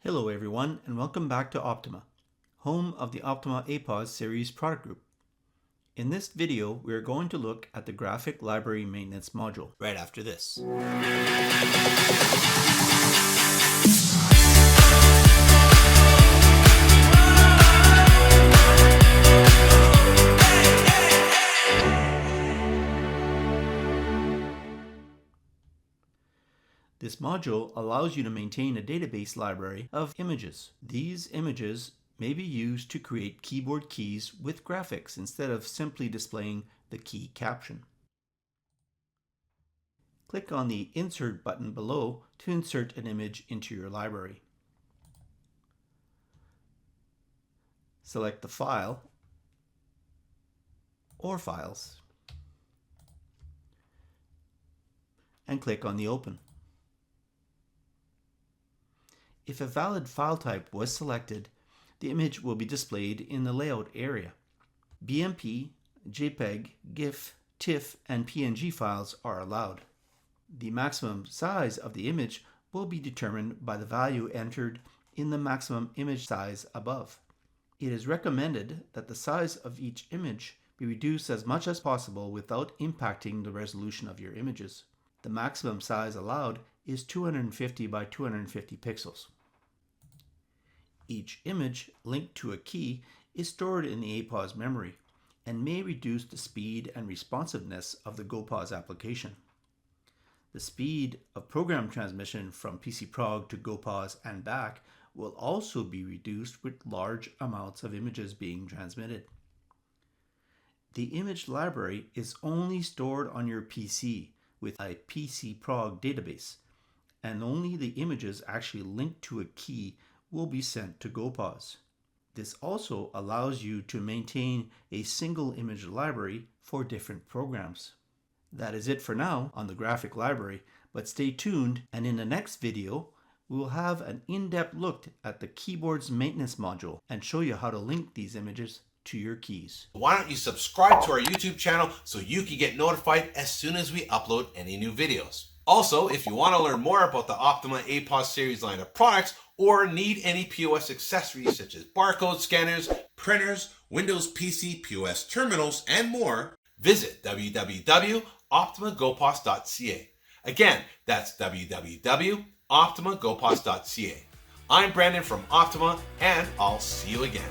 Hello everyone and welcome back to Optima, home of the Optima APOS series product group. In this video, we are going to look at the graphic library maintenance module right after this. This module allows you to maintain a database library of images. These images may be used to create keyboard keys with graphics instead of simply displaying the key caption. Click on the Insert button below to insert an image into your library. Select the file or files and click on the Open. If a valid file type was selected, the image will be displayed in the Layout area. BMP, JPEG, GIF, TIFF, and PNG files are allowed. The maximum size of the image will be determined by the value entered in the maximum image size above. It is recommended that the size of each image be reduced as much as possible without impacting the resolution of your images. The maximum size allowed is 250 by 250 pixels. Each image linked to a key is stored in the APOS memory and may reduce the speed and responsiveness of the GoPause application. The speed of program transmission from PCPROG to GoPause and back will also be reduced with large amounts of images being transmitted. The image library is only stored on your PC with a PCPROG database, and only the images actually linked to a key will be sent to GoPause. This also allows you to maintain a single image library for different programs. That is it for now on the graphic library, but stay tuned, and in the next video we will have an in-depth look at the keyboard's maintenance module and show you how to link these images to your keys. Why don't you subscribe to our YouTube channel so you can get notified as soon as we upload any new videos. Also, if you want to learn more about the Optima APOS series line of products or need any POS accessories such as barcode scanners, printers, Windows PC POS terminals, and more, visit www.optimagopos.ca. Again, that's www.optimagopos.ca. I'm Brandon from Optima, and I'll see you again.